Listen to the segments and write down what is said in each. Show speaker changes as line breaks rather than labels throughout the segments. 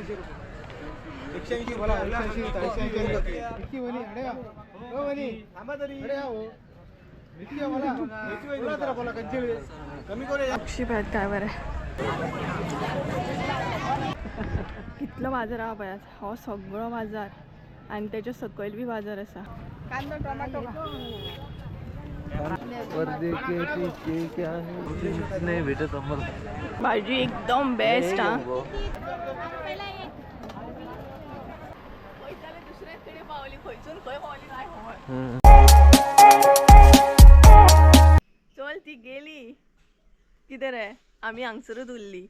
180 बोला 180 वनी अरे ओ वनी थांबा तरी अरे हो इतके बोला तर बोला कंचेळी कमी करू
अक्षी पाहत काय बरं कितलो बाजार हा पळयात हो सगळो बाजार आणि त्याच्या सकयल बी बाजार असा कांदो टोमॅटो
नाही भेटत आम्हाला
भाजी एकदम बेस्ट हा चल ती गेली किती रे आम्ही हांगसरूच उरली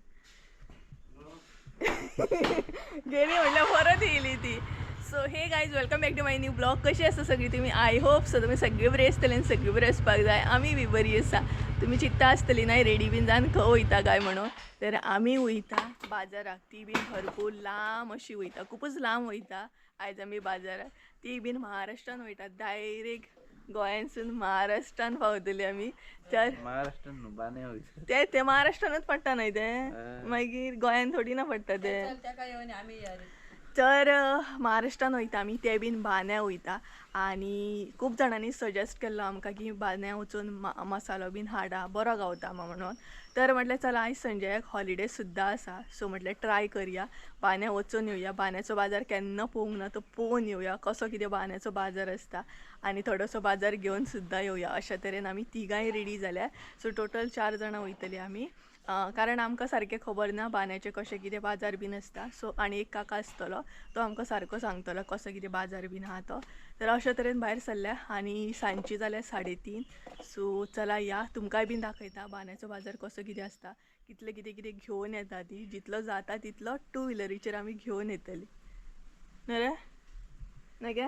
गेली म्हटल्यार परत येयली ती. So hey guys welcome back to my new blog. कशी आसा सगळी तुम्ही? आय होप सो तुम्ही सगळे बरे आसतले आनी सगळे बरे आसपाक जाय. आमी बी बरी आसा. तुम्ही चिंता आसतली नाही रेडी बीन जावन खंय वयता काय म्हणून. तर आमी वयता बाजाराक. ती बीन भरपूर लांब अशी वयता खूपच लांब वयता. आयज आमी बाजाराक ती बीन महाराष्ट्रान वयता डायरेक्ट गोंयांसून महाराष्ट्रान पावतली आमी. तर
महाराष्ट्रान बाने वयता
ते महाराष्ट्रानच पडटा न्हय ते मागीर गोंयान थोडी ना पडटा ते. तर महाराष्ट्रान वयता आमी ते बीन बांद्या वयता आनी खूब जाणांनी सजेस्ट केल्लो आमकां की बांद्या वचून मसालो बीन हाडा बरो गावता म्हणून. तर म्हटल्यार चला आयज संजयाक हॉलिडे सुद्दां आसा सो म्हटल्यार ट्राय करया बांद्या वचून येवया. बांद्याचो बाजार केन्ना पळोवंक ना तो पळोवन येवया कसो कितें बांद्याचो बाजार आसता आनी थोडोसो बाजार घेवन सुद्दां येवया. अशा तरेन आमी तिगांय रेडी जाल्यार. सो टोटल 4 जाणां वयतली आमी कारण आमकां सारकें खबर ना बांद्याचें कशें कितें बाजार बीन आसता. सो आनी एक काका आसतलो तो आमकां सारको सांगतलो कसो कितें बाजार बीन आहा तो. तर अशा तरेन भायर सरल्या आनी सांजची जाल्यार 3:30. सो चला या तुमकांय बीन दाखयता बांद्याचो बाजार कसो कितें आसता कितले कितें कितें घेवन येता ती. जितलो जाता तितलो 2 व्हिलरीचेर आमी घेवन येतली न्हू रे गे.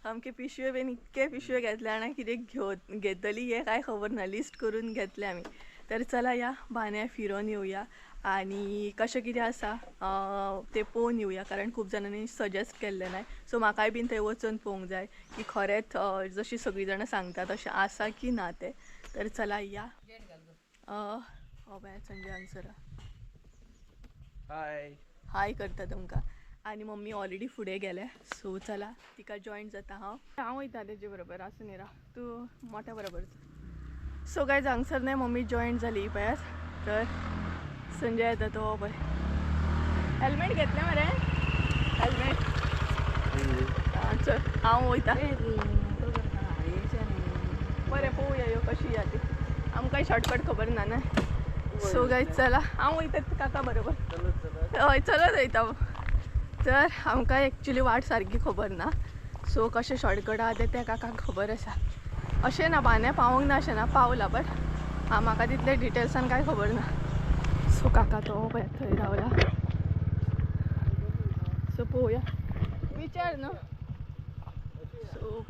सामके पिशव्यो बीन इतके पिशव्यो घेतल्या आनी कितें घेतली हें कांय खबर ना. लिस्ट करून घेतले आमी. तर चला या बांद्या फिरोन येवया आनी कशें कितें आसा तें पळोवन येवया कारण खूब जाणांनी सजेस्ट केल्लें नाय. सो म्हाकाय बीन थंय वचून पळोवंक जाय की खरेंच जशी सगळीं जाणां सांगता तशें आसा की ना तें. तर चला या बाय संजय हांगसर
हाय
हाय करता तुमकां. आनी मम्मी ऑलरेडी फुडें गेले सो चला तिका जॉयंट जाता हांव वयता तेजे बरोबर आसूं न्ही रा तूं मोठ्या बरोबर. सो गायज हांगसर न्हय मम्मी जॉयंट जाली पळयात. तर संजय येता तो पळय. हेल्मेट घेतलें मरे हेल्मेट चल हांव वयता. बरें पळोवया ह्यो कशी या ती आमकांय शॉर्टकट खबर ना ना. सो गायज चला हांव वयता काका बरोबर. हय चलत वयता. तर आमकां एक्चुली वाट सारकी खबर ना सो कशें शॉर्टकट आहा तें काकाक खबर आसा. अशें ना बांद्या पावूंक ना अशें ना पावला बट म्हाका तितले डिटेल्सान कांय खबर ना. सो काका तो पळय थंय रावला. सो पळोवया विचार न्हू. सो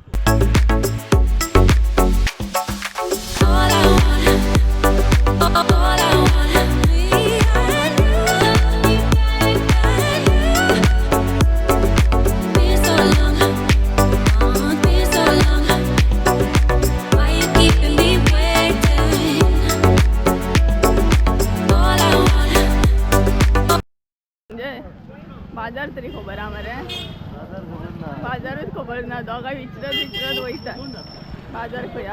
बाजार तरी खबर आहा मरे. बाजारूच खबर ना दोगांय विचरत वयता बाजार खंय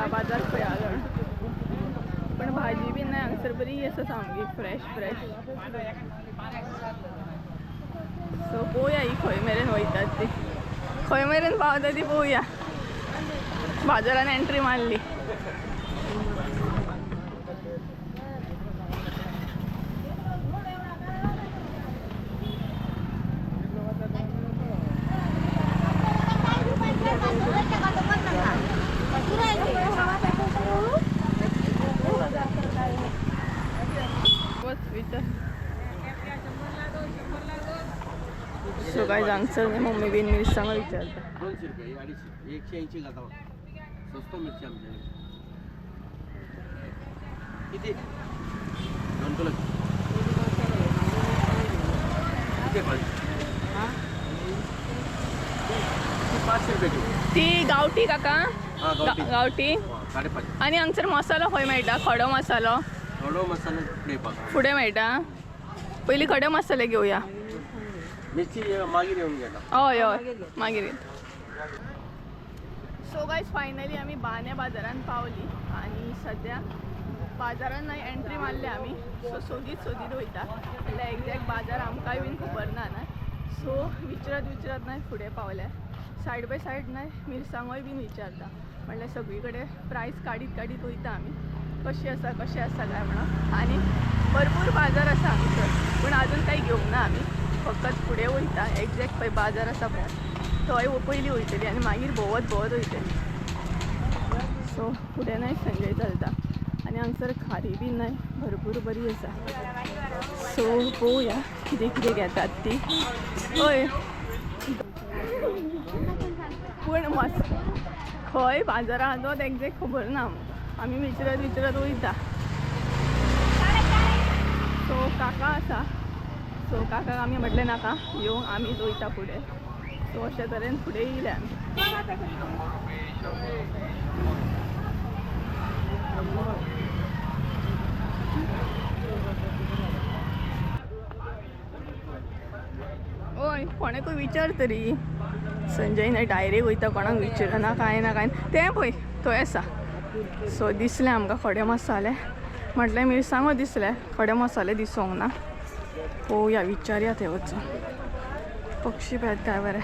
पण भाजी बीन ना हांगसर बरी आसा सामकी फ्रेश. सो पळोवया ही खंय मेरेन वयतात ती खंय मेरेन पावता ती पळोवया. बाजारान एंट्री मारली. सो गायज हांगसर मम्मी बीन मिरसांगो विचारता.
200 रुपये 180 घालता स्वस्त मिरची आमच्याकडे. किती 2 किलो
ती गावठी काका गावठी.
5.5.
आणि हांगसर मसालो खंय मेळटा? खडो मसालो
फुडें
मेळटा. पयलीं खडे मसाले घेवया.
मिरची मागीर येऊन गेला.
हय हय मागीर सो गायज फायनली आम्ही बान्या बाजारात पावली आणि सध्या बाजारात नाही एंट्री मारली आम्ही. सो सोदीत वयता म्हणल्यार एक्झॅक्ट बाजार आमकांय बीन खबर ना. सो विचारत नाही फुडें पावल्या. सायड बाय सायड नाही मिरसांगोय बीन विचारता म्हणल्यार सगळीकडे प्रायस काडीत वयता आमी कशी आसा काय म्हणून. आणि भरपूर बाजार आसा हांगसर पूण अजून काही घेवंक ना आमी. फकत फुडें वयता एक्झॅक्ट पळय बाजार आसा पळय थंय पयलीं वयतली आनी मागीर भोंवत वयतली. सो फुडें नाही संजय चलता आनी हांगसर खारी बीन नाही भरपूर बरी आसा. सो पळोवया कितें घेतात ती. हय पूण खंय बाजारा आहा तो एक्झॅक्ट खबर ना आमी विचारत वयता. सो काका आसा. सो काकाक आमी म्हटलें नाका येवं आमीच वयता फुडें. सो अशे तरेन फुडें येयले आमी. ओय कोणाकूय विचार तरी. संजय नाही डायरेक्ट वयता कोणाक विचारना कांय ना तें पळय थंय आसा. सो दिसलें आमकां खडे मसाले म्हटलें मिरसांगो दिसले खडे मसाले दिसोंक ना. पळोवया विचारया थंय वचून. पक्षी पळयात काय बरें.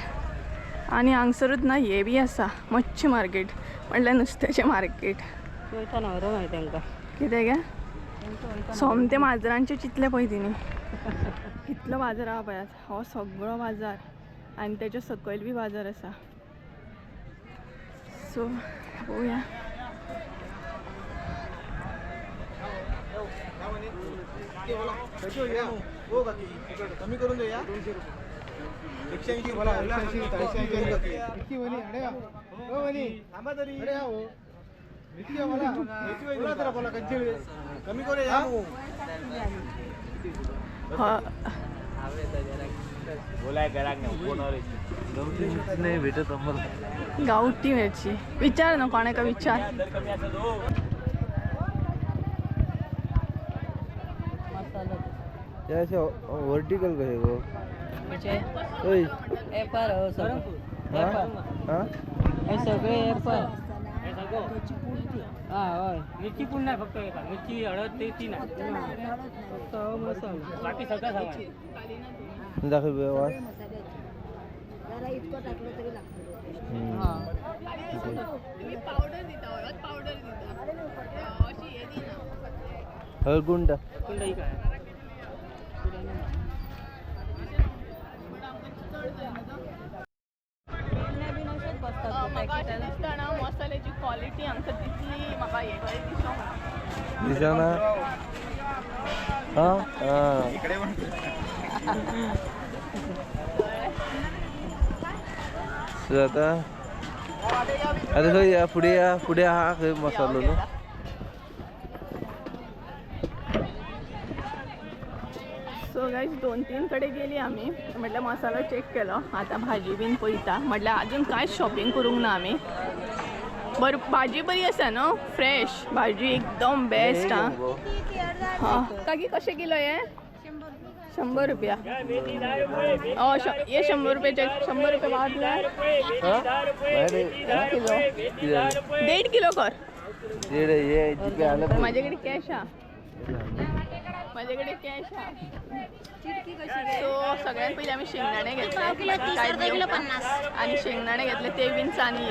आनी हांगसरूच ना हे बी आसा मच्छी मार्केट म्हणल्यार नुस्त्याचें मार्केट. कितें गे सोमते माजरांचे चितले पळय तिणी कितलो बाजार आहा पळयात. हो सगळो बाजार आनी तेच्या सकयल बी बाजार आसा. सो पळोवया.
कमी करून दे या 180 बोला 180 इतकी वनी अडे हो वनी थांबा तरी अडे हो इतकी बोला बोला जरा बोला कंचे कमी करे या बोलाय घराक नाही भेटत आम्हाला
गावठी मिरची विचार ना कोणाका विचार.
वर्टिकल कसे गो ओय
एपर हो सगळं हे सगळे एपर होय मिरची पूर्ण नाही फक्त एका मिरची हळद ते तीन फक्त मसाला बाकी सगळं सामान
दाखव व्यवहार
पावडर दिता अशी हे दिना
हळकुंड
कुंड ही काय
मसाल्याची क्वालिटी आमकां तितली म्हाका हे बरें दिसोंक
दिसना. आता खंय या फुडें आहा खंय मसालो न्हू.
सो गायज 2-3 कडेन गेली आमी म्हटल्यार मसालो चेक केलो. आतां भाजी बीन पळयता म्हटल्यार आजून कांयच शॉपिंग करूंक ना आमी. भाजी बरी आसा न्हू फ्रेश भाजी एकदम बेस्ट. हां काकी कशें किलो हे 100 रुपया. हे 100 रुपयाचे 100 रुपये वाटले किलो 1.5 किलो कर. माझ्याकडे कॅश हा सो सगळ्यात पहिले आम्ही शेंगदाणे घेतले आणि शेंगदाणे घेतले ते बीन चांदी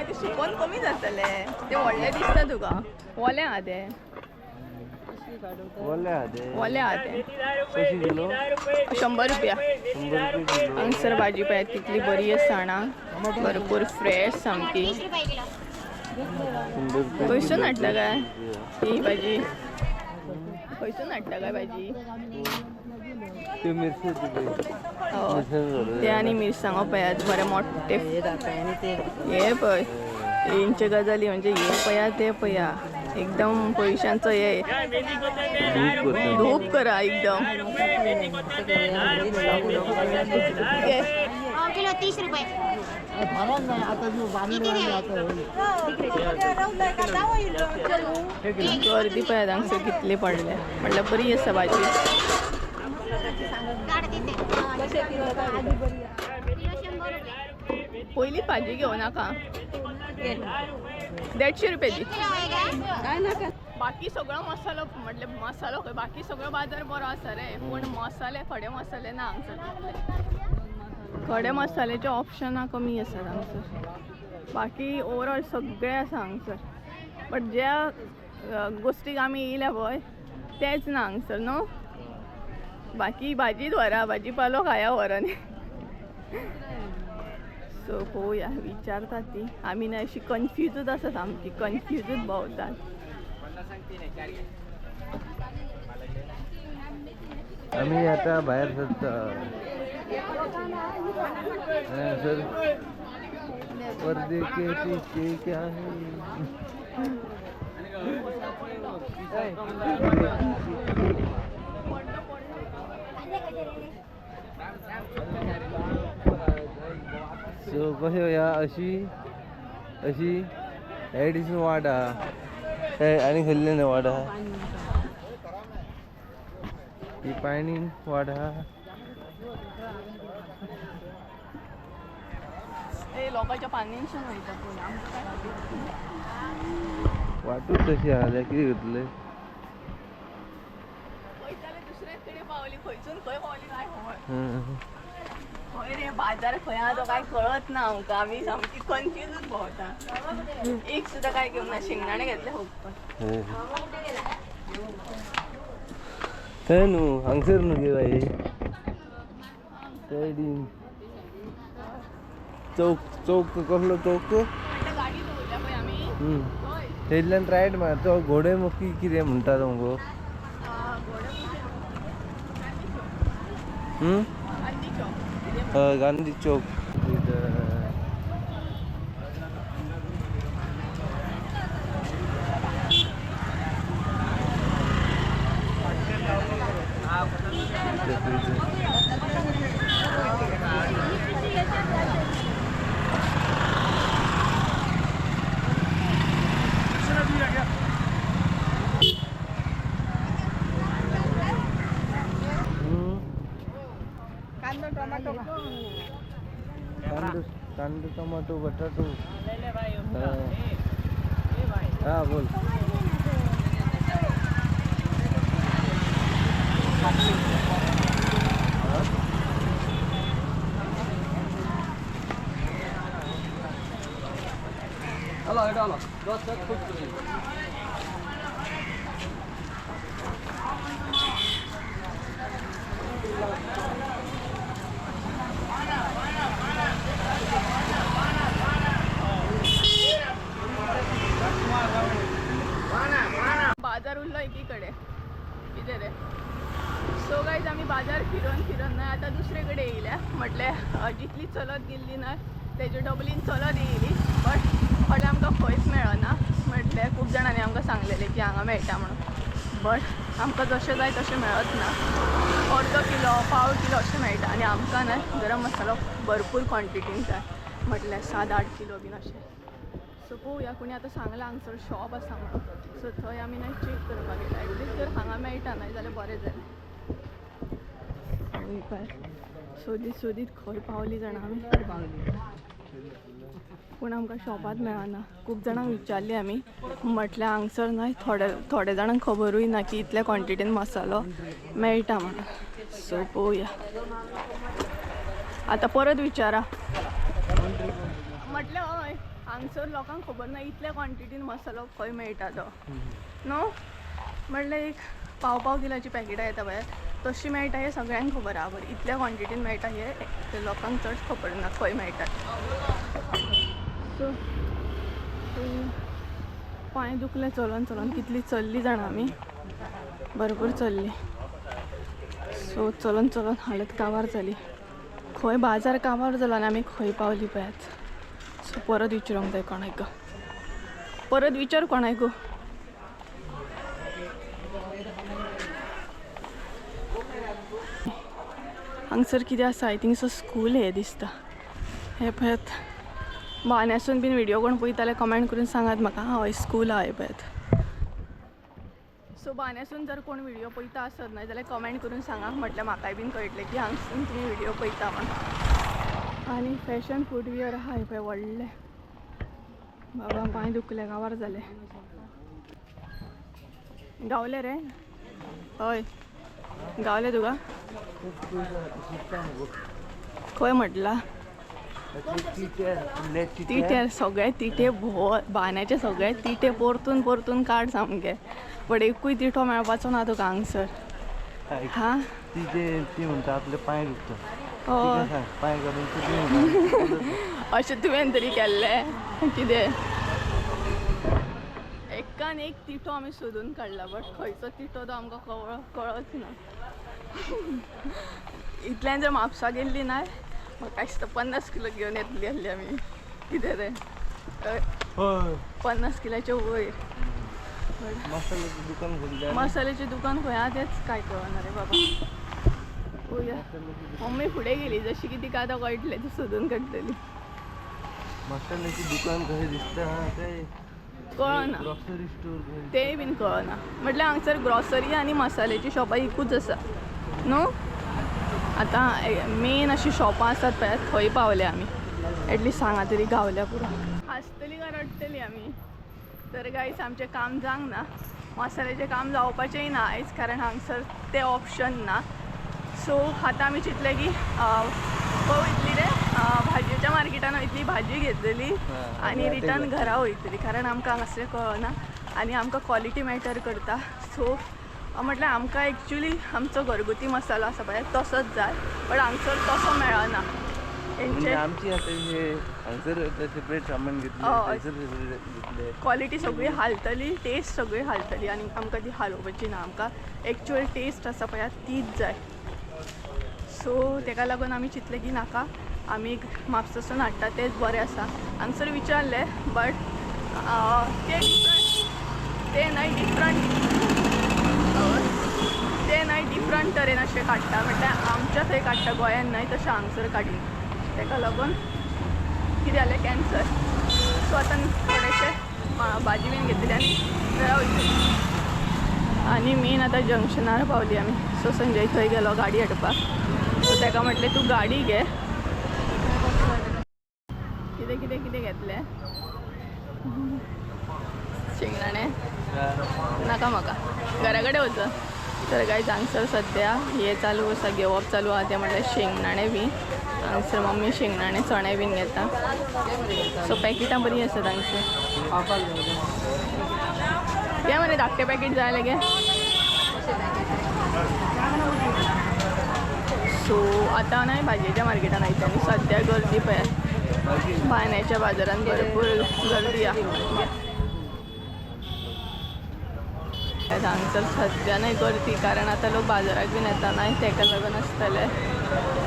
ते सुकोवन कमी जातले ते व्हडले दिसता तुका ओले आहा ते ओले आहा ते 100 रुपया. हांगसर भाजी पळयात कितली बरी आसा ना भरपूर फ्रेश सामकी. खंयसून हाडला काय ही भाजी खंयसून हाडला काय भाजी ते आनी मिरसांगो पळयात बरे मोठे हे पळय तेंचे गजाली म्हणजे हे पळया ते पळया एकदम पयशांचो हे धूप करा एकदम.
किलो 30 रुपये
गर्दी पळयात हांगसर कितली पडल्या म्हटल्यार बरी आसा भाजी. पहिली भाजी घेऊ नका 150 रुपयाची. बाकी सगळं मसालो म्हटले मसालो खंय बाकी सगळो बाजार बरो आसा रे पूण मसाले खडे मसाले ना हांगसर. खडे मसाल्याचे ऑप्शनां कमी आसात हांगसर. बाकी ओवरऑल सगळे आसा हांगसर. बट ज्या गोष्टीक आमी येयल्या पळय तेच ना हांगसर न्हू. बाकी भाजीच व्हरा भाजीपालो खाया व्हरानी. सो पळोवया विचारतात ती आमी ना अशी कन्फ्युजूच आसात आमची कन्फ्युजूच भोंवतात.
आम्ही आता बाहेर सरता सर पर्दे के पीछे क्या है. सो कशें या अशी अशी एडिशन वाडा आनी खल्ले ना वाडा ही पाणी वाडा
लोकांच्या पानयेनसून वयता पूण आमकां
वाटूच तशी आहा कितें घेतले
वयताले दुसरे कडेन पावली खंयसून खंय पावली काय खबर. खंय रे बाजार खंय आहा तो काय कळत ना आमकां. आमी सामकी कन्फ्युजूच भोंवता. एक सुद्दां काय घेवंक ना. शेंगदाणे घेतले फक्त.
हे न्हू हांगसर न्हू गे बाई सायडीन चौक चौक कसलो चौक
गाडी दवरल्या पळय आमी थंय.
थंयतल्यान रायट मार तो घोडे मुखी कितें म्हणटा तो मगो गांधी चौक. कांदे टोमॅटो बटाटो हा बोल.
बाजार उरलो एकीकडे कितें रे. सो गायज आमी बाजार फिरून ना आता दुसरे कडेन येयल्या. म्हटले जितली चलत गेल्ली ना तेजे डबलीन चलत येयली. बट फाल्यां आमकां खंयच मेळना. म्हटले खूब जाणांनी आमकां सांगलेले की हांगा मेळटा म्हणून. बट आमकां जशें जाय तशें मेळत ना. अर्द किलो पाव किलो अशें मेळटा आनी आमकां ना गरम मसालो भरपूर क्वॉन्टिटीन जाय. म्हटल्यार 7-8 किलो बीन अशें. सो पळोवया कोणी आतां सांगलां हांगसर शॉप आसा म्हणून. सो थंय आमी ना चेक करपाक गेला. एटलीस्ट जर हांगा मेळटा ना जाल्यार बरें जालें. सोदीत खंय पावली जाणा आमी पूण आमकां शॉपात मेळना. खूब जाणांक विचारली आमी. म्हटल्यार हांगसर ना थोडे जाणांक खबरूय ना की इतल्या क्वॉन्टिटीन मसालो मेळटा म्हणून. सो पळोवया आतां परत विचारा. म्हटलें हय हांगसर लोकांक खबर ना इतल्या क्वॉन्टिटीन मसालो खंय मेळटा तो न्हू. म्हटल्यार एक पाव किलाची पॅकेटां येता पळय तशी मेळटा हें सगळ्यांक खबर आहा. बरें इतल्या क्वॉन्टिटीन मेळटा हे लोकांक चड खबर ना खंय मेळटा. सो पांय दुखले चलोन कितली चल्ली जाणा आमी. भरपूर चल्ली. सो चलोन हालत काबार जाली. खंय बाजार काबार जालो आनी आमी खंय पावली पळयात. सो परत विचारूंक जाय कोणाक. परत विचार कोणाक. हांगसर कितें आसा आय थिंक सो स्कूल हे दिसता. हे पळयात बाण्यासून बीन व्हिडिओ कोण पळयताले कमेंट करून सांगात म्हाका. हय स्कूल आहा हे पळयात. सो सो बाण्यासून जर कोण व्हिडिओ पळयता आसत न्हय जाल्यार कमेंट करून सांगा, म्हटल्यार म्हाकाय बीन कळटलें की हांगसून तुमी व्हिडिओ पळयता म्हणून. आनी फॅशन फुटवियर आहा हे पळय व्हडले. बाबा पांय दुखले, गावार जाले. गावले रे? हय गावले तुका? खंय म्हटला? तिटे सगळे तिटे बाण्याचे सगळे तिटे परतून परतून काड सामके. बट एकूय तिठो मेळपाचो ना तुका हांगसर. हा
ती म्हणटा आपले पांय दुखता.
हय
पांय काडून
अशें तुवें तरी केल्लें कितें? एकान एक तिठो आमी सोदून काडला बट खंयचो तिठो तो आमकां कळच ना. इतल्यान जर म्हापसा गेल्ली ना म्हाका दिसता 50 किलो घेवन येतली आसली आमी. कितें रे 50 किलाचे वयर.
मसाल्याचें दुकान खोल्लें.
मसाल्याचें दुकान खंय आहा तेच काय कळना रे बाबा. पळोवया. मम्मी फुडें गेली जशी की तिका आतां कळटलें ती सोदून काडटली.
मसाल्याची दुकान खंय दिसता तें
कळना.
ग्रॉसरी स्टोर
तेंय बीन कळना. म्हटल्यार हांगसर ग्रॉसरी आनी मसाल्याची शॉपां एकूच आसा न्हू. आतां मेन अशी शॉपां आसात पळय थंय पावले आमी. एटलीस्ट हांगा तरी गावल्या पुरो. हांसतली काय रडटली आमी. तर गायस आमचें काम जावंक ना. मसाल्याचें काम जावपाचेंय ना आयज कारण हांगसर तें ऑप्शन ना. सो आतां आमी चिंतलें की वयतली रे भाजयेच्या मार्केटान वयतली, भाजी घेतली आनी रिटर्न घरा वयतली कारण आमकां हांगासलें कळना आनी आमकां क्वॉलिटी मॅटर करता. सो म्हटल्यार आमकां एक्चुली आमचो घरगुती मसालो आसा पळय तसोच जाय बट हांगसर तसो मेळना.
आमची हांगसर सेपरेट सामान घेतलें,
क्वॉलिटी सगळी हालतली, टेस्ट सगळी हालतली आनी आमकां ती हालोवपाची ना. आमकां एक्चुअल टेस्ट आसा पळय तीच जाय. सो तेका लागून आमी चिंतलें की नाका आमी म्हापसासून हाडटा तेच बरें आसा. हांगसर विचारलें बट ते न्हय डिफरंट तरेन अशें काडटा. म्हटल्यार आमच्या थंय काडटा गोंयान न्हय तशें हांगसर काडीन. तेका लागून कितें जालें कॅन्सल. सो आतां थोडेशें भाजी बीन घेतली आनी घरा वयतली. आनी मेन आतां जंक्शनार पावली आमी. सो संजय थंय गेलो गाडी हाडपाक. सो ताका म्हटलें तूं गाडी घे. कितें कितें कितें घेतलें? शेंगदाणे नाका म्हाका, घरा कडेन वच. तर काय हांगसर सद्या हे चालू आसा, घेवप चालू आहा तें म्हटल्यार शेंगदाणे बी. हांगसर मम्मी शेंगदाणे चणे बीन घेता. सो पॅकेटां बरीं आसात हांगसर. तें मरे धाकटें पॅकेट जाय लगे. सो आतां न्हय भाजयेच्या मार्केटान वयता आनी सद्या गर्दी पळय बायण्याच्या बाजारान भरपूर गर्दी आहा. हांगसर सद्या न्हय गर्दी कारण आतां लोक बाजाराक बीन येता न्हय तेका लागून आसतले.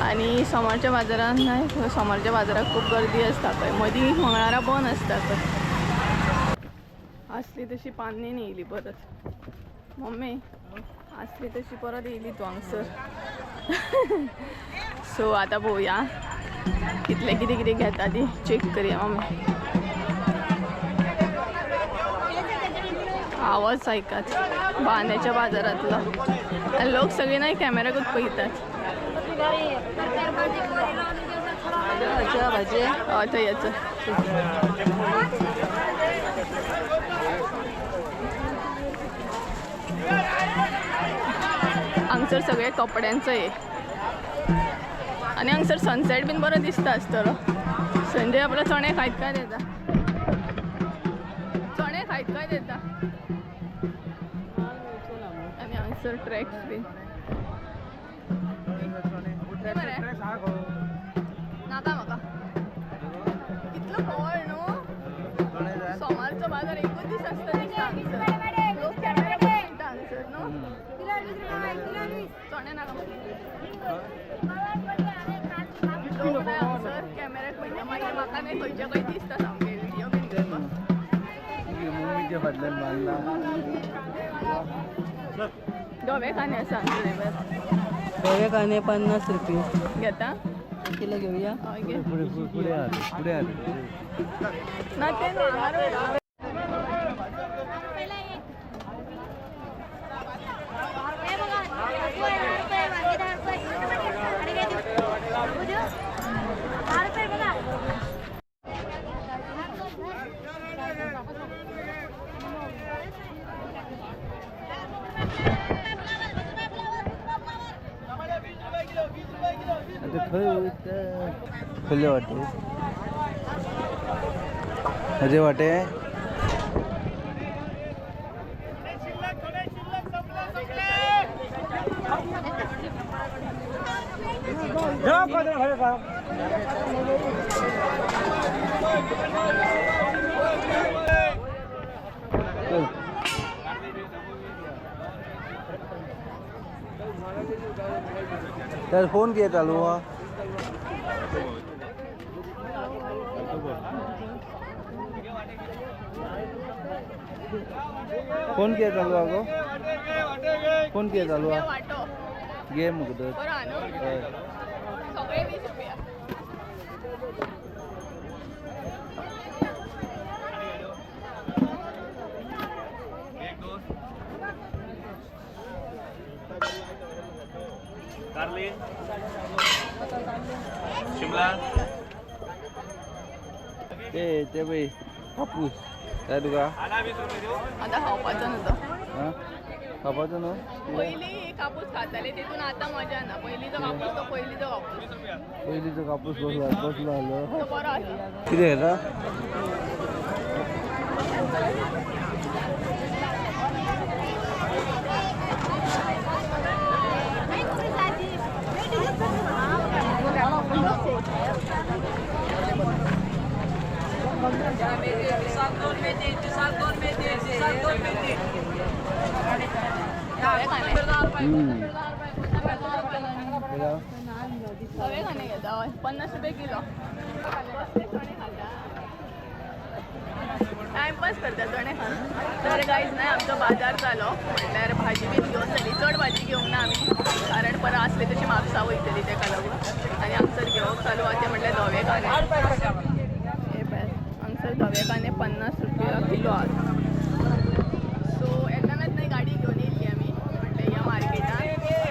आनी सोमारच्या बाजारान न्हय सोमारच्या बाजाराक खूब गर्दी आसता पळय. मदीं मंगळारां बंद आसता पळय. आसली तशी पान्नेन येयली परत. मम्मी आसली तशी परत येयली तूं हांगसर. सो आतां पळोवया कितलें कितें कितें घेता ती चॅक करया. मम्मी आवाज आयकात बांद्याच्या बाजारांतलो आनी लोक सगळे न्हय कॅमेराकूच पळयतात. हय थंय येच. हांगसर सगळे कपड्यांचो हे आनी हांगसर सनसेट बीन बरो दिसता आसतलो. संजय आपलो चणे खायत काय देता. चणे खायत काय देता. आनी हांगसर ट्रॅक्स बीन नाका म्हाका. कितलो व्हड न्हू. सोमारचो बाजार एकूच दीस आसता दिसता हांगसर. लोक कॅमेरा पळयता हांगसर न्हू. चणे नाका लोक न्हय हांगसर कॅमेराक पळयता. मागीर म्हाका न्हय खंयचे खंय दिसता सामके व्हिडिओ बीन करपाक.
मम्मीच्या फाटल्यान बांदला.
धवे कांदे आसा हांगसर.
धवे कांदे 50 रुपये
घेता.
किलो घेऊया.
हय घे.
पुढे
ना ते
आता खंय वयता खंयले वाटे अरे वाटे त्यार फोन किती चालू हा फोन किती चालू हा गो फोन किती चालू हा
वाटो
गेम मुगदत
बरं हा न्हू? सगळे 20 रुपया
शिमला
ते बाई कापूस काय तुका
आता खावपाचो न्हू तो
हा खापाचो न्हू
पहिली कापूस खाताले तितून आता मजा ना पहिलीचो कापूस तो पहिलीचो कापूस
पहिलीचो कापूस कसलो आलो
तो बरो आसा
किती घेता
सगळे खाणे घेता 50 रुपये किलो टाइमपास करता चणे खाण तर काहीच नाही आमचो बाजार जालो म्हटल्यार भाजी बी घेवन जाली चड भाजी घेवंक ना आमी कारण परत आसली तशी म्हापसा वयतली तेका लागून आनी हांगसर घेवप चालू आहा ते म्हटल्यार धवे कांदे हे पळय हांगसर धवे कांदे 50 रुपया किलो आहा सो येतानाच नाही गाडी घेवन येयल्ली आमी म्हटल्यार ह्या मार्केटान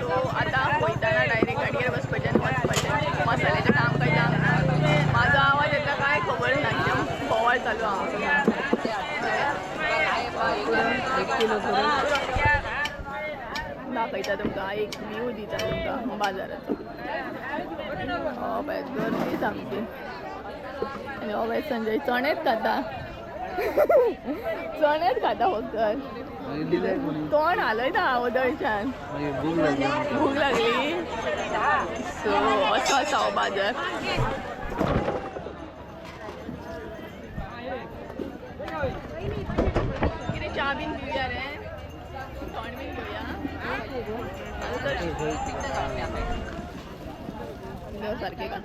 सो आतां वयताना डायरेक्ट गाडयेर बसपाचें आनी वचपाचें मसाल्याचें काम काही जावंक ना म्हाजो आवाज येता काय खबर ना कित्याक बोवाळ चालू आहा दाखयता तुमकां एक व्ह्यू दिता तुमकां बाजाराचो पळय गर्दी सामकी आनी हो संजय चणेच खाता चणेच खाता फक्त तोंड हालयता हांव उदळच्यान भूक लागली सो असो आसा हो बाजार कितें च्या बीन पिवया रे तोंड बीन पिवया देव सारकें का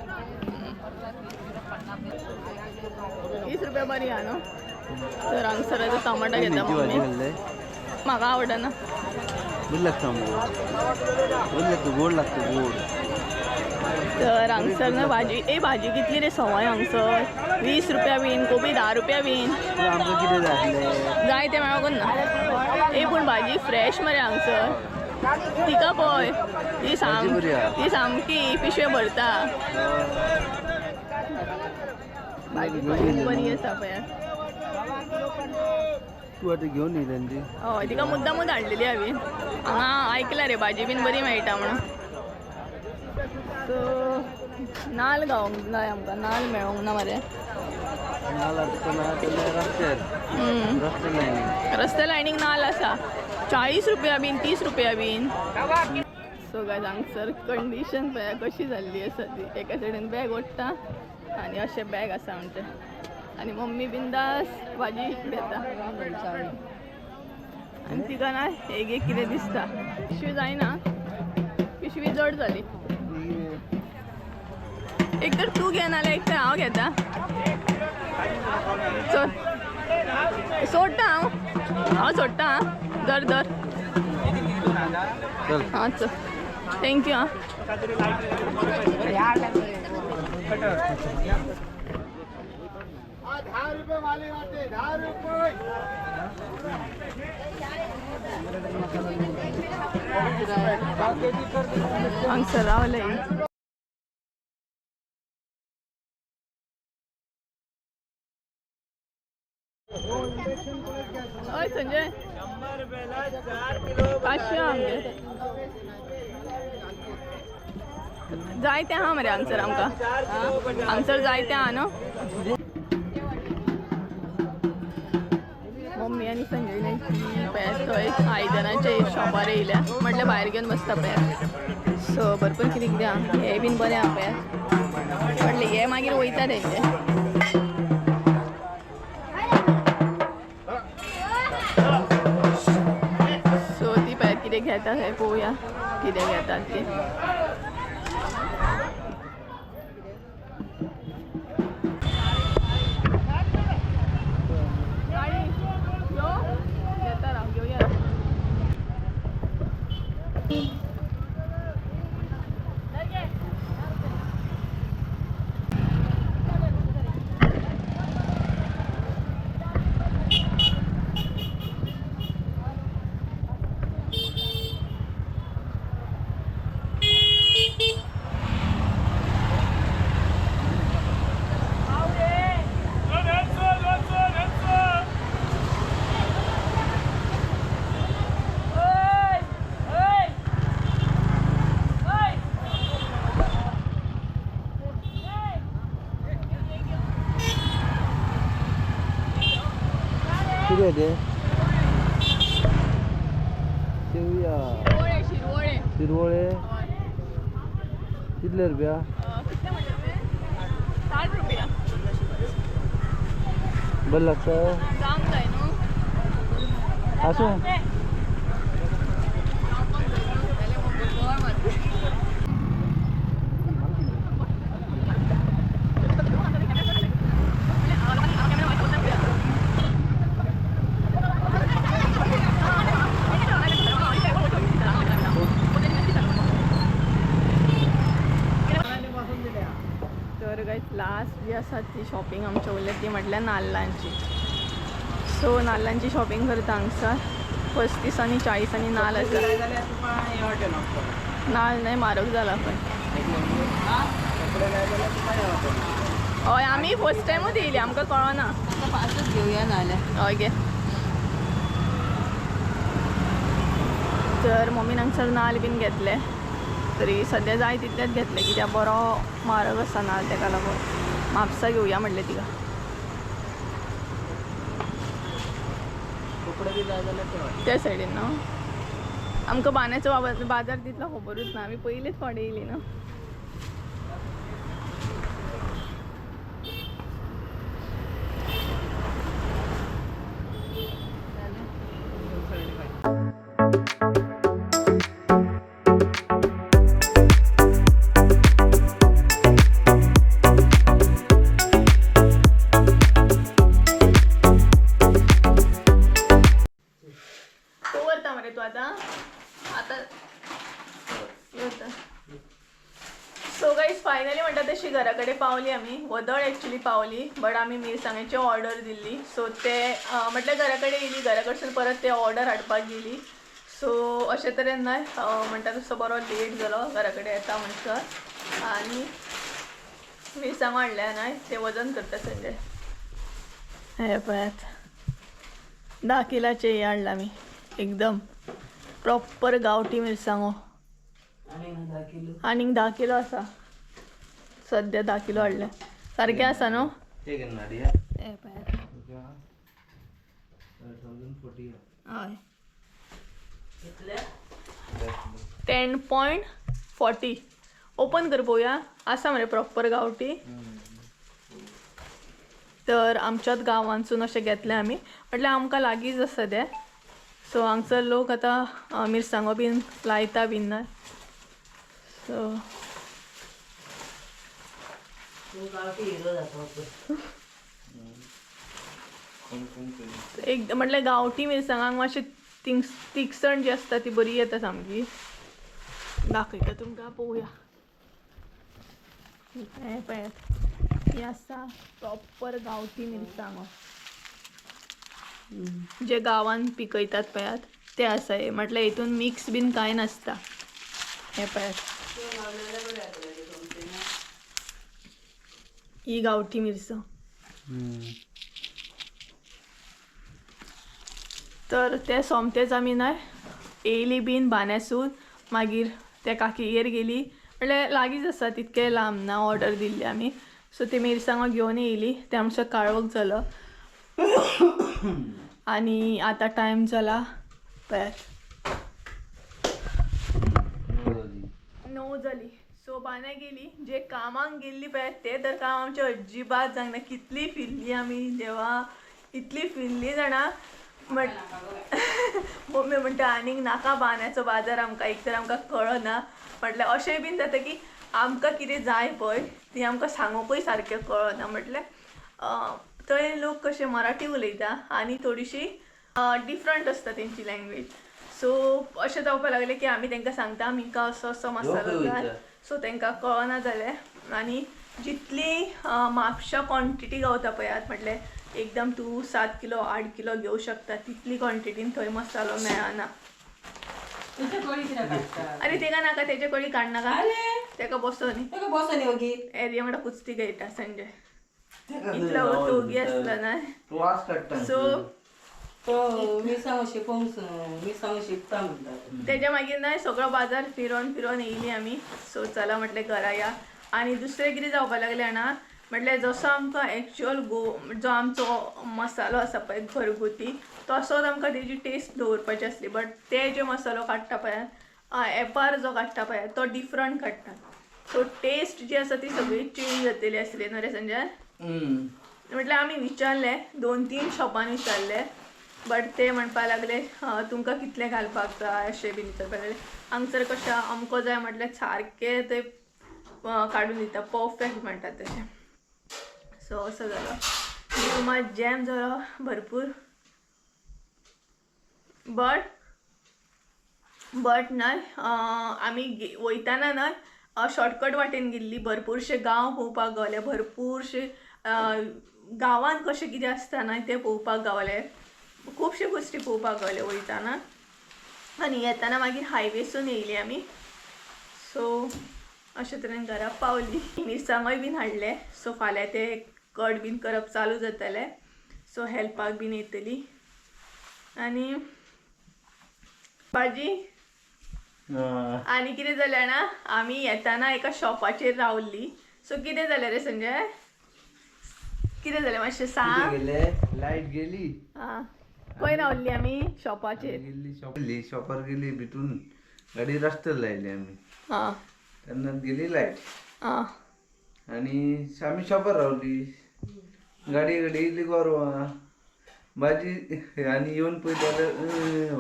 20 रुपया बरी आहा न्हू तर हांगसर टमाटा घेता मम्मी म्हाका आवडना
बरी लागता बरी लागता गोड लागता गोड
तर हांगसर न्हू भाजी कितली रे सवाय हांगसर 20 रुपया बीन कोबी 10 रुपया बीन
आमकां कितें जाय आसलें
जाय तें मेळोंक ना पूण भाजी फ्रेश मरे हांगसर तिका पळय ती सामकी पिशवे भरता भाजी बरी आसा पळय
तूं आतां घेवन येयलें ती
हय तिका मुद्दामूच हाडलेली हांवें हांगा आयकलां रे भाजी बीन बरी मेळटा म्हणून सो नाल्ल गावोंक जाय आमकां नाल्ल मेळोंक ना मरे रस्ते लायनीक नाल्ल आसा 40 रुपया बीन 30 रुपया बीन सो गायज हांगसर कंडिशन पळय कशी जाल्ली आसा ती एका सायडीन बॅग ओडटा आनी अशें बॅग आसा म्हणचे आनी मम्मी बिंदास भाजी घेता आनी तिका ना एक कितें दिसता पिशवी जायना पिशवी जड जाली एक तर तूं घे नाल्यार एक तर हांव घेता सोडटा हांव सोडटा धर धर हां चल थँक्यू हां हांगसर रावले हय संजय 500 आमगे जायते हा मरे हांगसर आमकां हांगसर जायते हा न्हू. मम्मी आनी संजयने पळयात थंय आयदनाचे शॉपार येयल्या म्हटल्यार भायर घेवन बसता पळयात. सो भरपूर कितें कितें आहा हे बीन बरें आहा पळयात म्हटलें हे मागीर वयता तेंचे. सो ती पळयात कितें घेता थंय पळोवया कितें घेतात ती.
किती आहे ते शेवया
शिरवळे
शिरवळे कितले रुपया
60 रुपया
बरं लागतं
जाम जाय न्हू.
असू
तर गाईज लास्ट जी आसा ती शॉपिंग आमच्या उरल्या ती म्हटल्यार नाल्लांची. सो नाल्लांची शॉपिंग करता हांगसर 35 आनी 40 आनी नाल आसा. नाल नाही म्हारग जाला पण हय आमी फर्स्ट टायमूच येयली आमकां कळना.
पासूच घेवया नाल्यार
हय गे. तर मम्मीन हांगसर नाल बीन घेतले तरी सद्या जाय तितलेच घेतले कित्याक बरो म्हारग आसा नाल तेका लागून म्हापसा घेवया म्हणलें तिका. त्या सायडीन न्हू आमकां बांद्याचो बाजार तितलो खबरूच ना आमी पयलींच फावटी येयली न्हू. सो गाईज फायनली म्हणटा तशी घरा कडेन पावली आमी. वदळ एक्चुली पावली बट आमी मिरसांगेची ऑर्डर दिल्ली. सो ते म्हटल्यार घरा कडेन येयली घरा कडसून परत ते ऑर्डर हाडपाक गेली. सो अशे तरेन न्हय म्हणटा तसो बरो लेट जालो घरा कडेन येता म्हणसर आनी मिरसांगो हाडल्या न्हय ते वजन करता संजय. हे पळयात 10 किलाचे हे हाडला आमी एकदम प्रॉपर गांवठी मिरसांगो. आनीक 10 किलो आसा सद्या 10 किलो हाडले सारकें आसा न्हू.
हे घेन नाडी
हे पळयात हय 10.40 ओपन कर पळोवया आसा मरे प्रॉपर गांवठी. तर आमच्याच गांवांसून अशें घेतलें आमी म्हटल्यार आमकां लागींच आसा तें. सो हांगसर लोक आतां मिरसांगो बीन लायता बीन ना. सो एक म्हटल्यार गांवठी मिरसांगाक मातशी तिखसण जी आसता ती बरी येता सामकी. दाखयता तुमकां पळोवया. हे पळयात ही आसा प्रॉपर गांवठी मिरसांगो जे गांवांत पिकयतात पळयात ते आसा. हे म्हटल्यार हितून मिक्स बीन कांय नासता. हे पळयात ही गांवठी मिरसांग तर ते सोमतेच आमी न्हय येयली बीन बांद्यासून मागीर ते काकीगेर गेली म्हणल्यार लागींच आसा तितके लांब ना ऑर्डर दिल्ली आमी सो ती मिरसांगो घेवन येयली ते आमचो काळोख जालो आनी आतां टायम जाला पळयात 9 जाली सो बांद्या गेली जे कामाक गेल्ली पळय ते तर काम आमचे अजिबात जायना कितली फिरली आमी देवा इतली फिरली जाणा मम्मी म्हणटा आनीक नाका बांद्याचो बाजार आमकां एक तर आमकां कळना म्हटल्यार अशें बीन जाता की आमकां कितें जाय पळय ती आमकां सांगूकूय सारकें कळना म्हटल्यार थंय लोक कशे मराठी उलयता आनी थोडीशी डिफरंट आसता तेंची लँग्वेज सो अशें जावपाक लागलें की आमी तांकां सांगता आमकां असो असो मसालो जाय सो तांकां कळना जालें आनी जितली म्हापशा क्वॉन्टिटी गावता पळयात म्हटल्यार एकदम तूं 7 किलो 8 किलो घेवं शकता तितली क्वॉन्टिटीन थंय मसालो मेळना अरे तेका नाका तेजे कडी काडनाका तेका बसोनी एरिया म्हणटा कुस्ती खेळटा संजय इतलो ओगी आसला ना सो तेज्या मागीर ना सगळो बाजार फिरोन फिरोन येयली आमी सो चला म्हटलें घरा या आनी दुसरें कितें जावपाक लागलें जाणा म्हटल्यार जसो आमकां एक्चुअल जो आमचो मसालो आसा पळय घरगुती तसोच आमकां तेजी टेस्ट दवरपाची आसली बट ते जे मसालो काडटा पळय एपार जो काडटा पळय तो डिफरंट काडटा सो टेस्ट जी आसा ती सगळी चेंज जातली आसली न्हू रे संजय म्हटल्यार आमी विचारलें 2-3 शॉपांनी विचारलें बट ते म्हणपाक लागले तुमकां कितलें घालपाक जाय अशें बीन विचारपाक लागले हांगसर कशें अमको जाय म्हटल्यार सारकें ते काडून दिता परफेक्ट म्हणटात तशें सो असो जालो रुमांत जॅम जालो भरपूर बट न्हय आमी वयताना न्हय शॉर्टकट वाटेन गेल्ली भरपूरशे गांव पळोवपाक गावले भरपूरशे गांवांत कशें कितें आसता न्हय तें पळोवपाक गावलें खुबशे गोश्टी पळोवपाक गावले वयताना आनी येताना मागीर हायवेसून येयली आमी सो अशे तरेन घरा पावली मिरसांगोय बीन हाडले सो फाल्यां ते कट बीन करप चालू जातलें सो हेल्पाक बीन येतली आनी भाजी आनी कितें जालें जाणा आमी येताना एका शॉपाचेर रावल्ली सो कितें जालें रे संजय कितें जालें मातशें सांग
लायट गेली
खंय रावल्ली आमी शॉपाचेर
गेली शॉपार गेली भितून गाडी रस्त्यार लायली आमी तेन्ना गेली लायट आनी आमी शॉपार रावली गाडी येयली गोरवां भाजी आनी येवन पळयता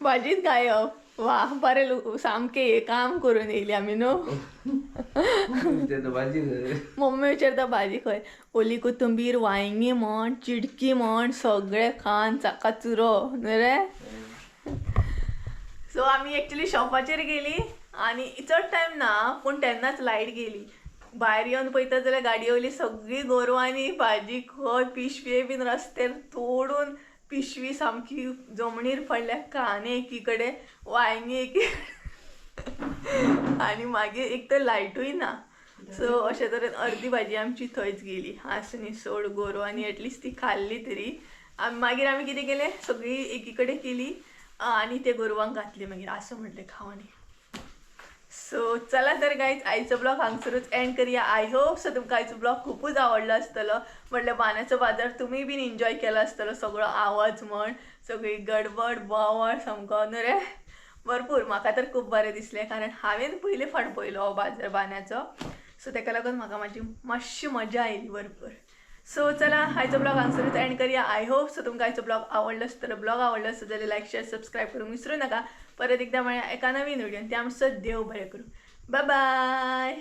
भाजीच गायब
वा बरें सामकें काम करून येयली आमी न्हू
भाजी
मम्मी विचारता भाजी खंय ओली कोथंबीर वांयगी म्हण चिडकी म्हण सगळें खान चाका चुरो न्हू रे सो आमी एक्चुली शॉपाचेर गेली आनी चड टायम ना पूण तेन्नाच लायट गेली भायर येवन पळयता जाल्यार गाडये वयली सगळीं गोरवांनी भाजी खंय पिशवे बीन रस्त्यार तोडून पिशवी सामकी जमणीर पडल्या कांदे एकी कडेन वांयगी एकी आनी मागीर एक तर लायटूय ना सो अशे तरेन अर्दी भाजी आमची थंयच गेली आसुनी सोड गोरवांनी एटलिस्ट ती खाल्ली तरी मागीर आमी कितें केलें सगळीं एकी कडेन केली आनी ते गोरवांक घातली मागीर असं म्हटलें खावनी सो चला तर गायज आयचो ब्लॉग हांगसरूच एंड करूया आय होप सो तुमकां आयचो ब्लॉग खूपच आवडलो आसतलो म्हटल्यार बांद्याचो बाजार तुमी बीन एन्जॉय केलो आसतलो सगळो आवाज म्हण सगळी गडबड बोवाळ सामको न्हू रे भरपूर म्हाका तर खूब बरें दिसलें कारण हांवें पयले फावट पळयलो हो बाजार बांद्याचो सो ताका लागून म्हाका मातशी मजा आयली भरपूर सो चला आयचो ब्लॉग हांगसरूच एंड करूया आय होप सो तुमकां आयचो ब्लॉग आवडलो आसतलो ब्लॉग आवडलो आसत जाल्यार लायक शेअर सबस्क्रायब करूंक विसरूं नाका परत एकदा म्हळ्यार एका नवीन व्हिडियोन ते आमचो देव बरें करूं बाय बाय